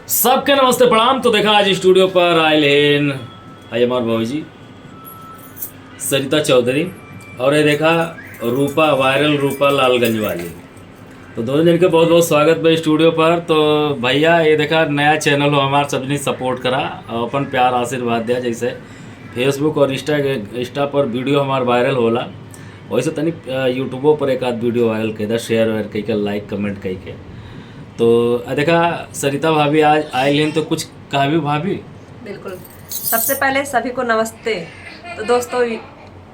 सबके नमस्ते प्रणाम। तो देखा आज स्टूडियो पर आए लेन आई हमार भाजी सरिता चौधरी और ये देखा रूपा वायरल रूपा लालगंज वाली। तो दोनों जन के बहुत बहुत स्वागत भाई स्टूडियो पर। तो भैया ये देखा नया चैनल हो हमार सबने सपोर्ट करा और अपन प्यार आशीर्वाद दिया। जैसे फेसबुक और इंस्टा पर वीडियो हमार वायरल होला वैसे तनिक यूट्यूबो पर एक आध वीडियो वायरल कर दे, शेयर वेयर कई के, लाइक कमेंट कई के। तो देखा सरिता भाभी आज आए लेन तो कुछ कहा भी भाभी। बिल्कुल, सबसे पहले सभी को नमस्ते। तो दोस्तों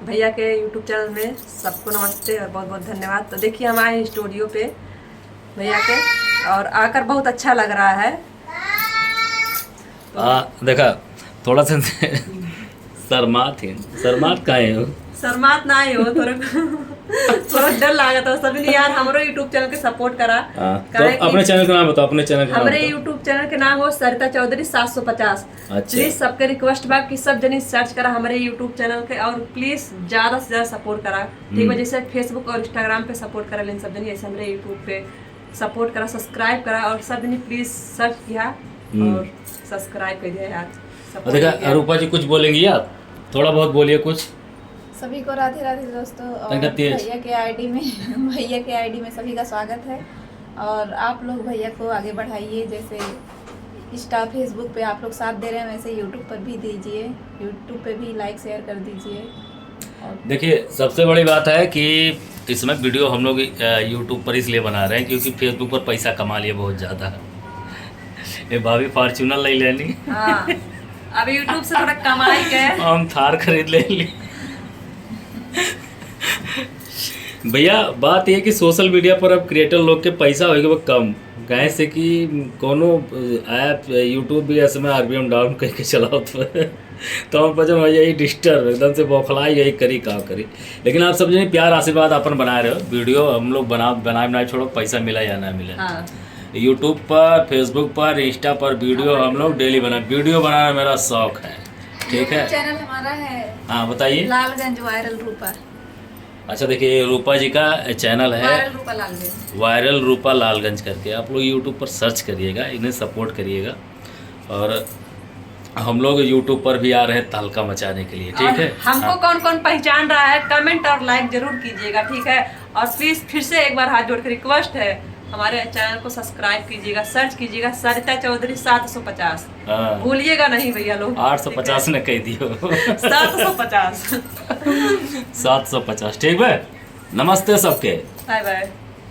भैया के यूट्यूब चैनल में सबको नमस्ते और बहुत बहुत धन्यवाद। तो देखिए हम आए स्टूडियो पे भैया के और आकर बहुत अच्छा लग रहा है। देखा थोड़ा सा शर्मात का है हो? शर्मात ना ही हो, थोड़ा डर लगा था सभी ने यार हमारे यूट्यूब चैनल के सपोर्ट करा। तो अपने चैनल का नाम बताओ। अपने चैनल का हमारे यूट्यूब चैनल के नाम हो सरिता चौधरी 750। प्लीज सबके रिक्वेस्ट बा कि सब जनी सर्च करा हमारे यूट्यूब चैनल के और प्लीज ज्यादा से ज्यादा सपोर्ट करा। ठीक है, जैसे फेसबुक और इंस्टाग्राम पे सपोर्ट करा लेकिन सब जनी ऐसे हमारे यूट्यूब पे सपोर्ट करा, सब्सक्राइब करा और सब जनी प्लीज सर्च किया और सब्सक्राइब कर दिया यार। देखा रूपा जी कुछ बोलेंगी आप? थोड़ा बहुत बोलिए कुछ। सभी को राधे राधे दोस्तों। और भैया के आईडी में सभी का स्वागत है और आप लोग भैया को आगे बढ़ाइए। जैसे इंस्टा फेसबुक पे आप लोग साथ दे रहे हैं वैसे यूट्यूब पर भी दीजिए, यूट्यूब पे भी लाइक शेयर कर दीजिए। देखिए सबसे बड़ी बात है कि इसमें वीडियो हम लोग यूट्यूब पर इसलिए बना रहे हैं क्योंकि फेसबुक पर पैसा कमा लिए बहुत ज़्यादा। ये भाभी फॉर्च्यूनर ले लेनी। हाँ, अभी यूट्यूब से थोड़ा कमाई के हम थार खरीद ले ली। भैया बात ये कि सोशल मीडिया पर अब क्रिएटर लोग के पैसा होएगा वो कम कहे से कि कोनो ऐप यूट्यूब भी ऐसे में आरबीएम डाउन कह के चलाओ तो हम पचन हो जाए डिस्टर्ब एकदम से बौखलाई यही करी का करी। लेकिन आप सब जने प्यार आशीर्वाद अपन बना रहे हो। वीडियो हम लोग बनाए छोड़ो पैसा मिला या ना मिले। हाँ। यूट्यूब पर फेसबुक पर इंस्टा पर वीडियो हम लोग डेली वीडियो बनाना मेरा शौक है। ठीक है, चैनल हमारा है। हाँ बताइए। लालगंज वायरल रूपा। अच्छा देखिए रूपा जी का चैनल है वायरल रूपा लालगंज करके। आप लोग यूट्यूब पर सर्च करिएगा, इन्हें सपोर्ट करिएगा। और हम लोग यूट्यूब पर भी आ रहे हैं तहलका मचाने के लिए। ठीक है, हमको कौन कौन पहचान रहा है कमेंट और लाइक जरूर कीजिएगा। ठीक है, और प्लीज फिर से एक बार हाथ जोड़ कर रिक्वेस्ट है हमारे चैनल को सब्सक्राइब कीजिएगा, सर्च कीजिएगा सरिता चौधरी 750। भूलिएगा नहीं भैया लोग। 850 ने कह दियो। 750। 750 ठीक है। नमस्ते सबके, बाय बाय।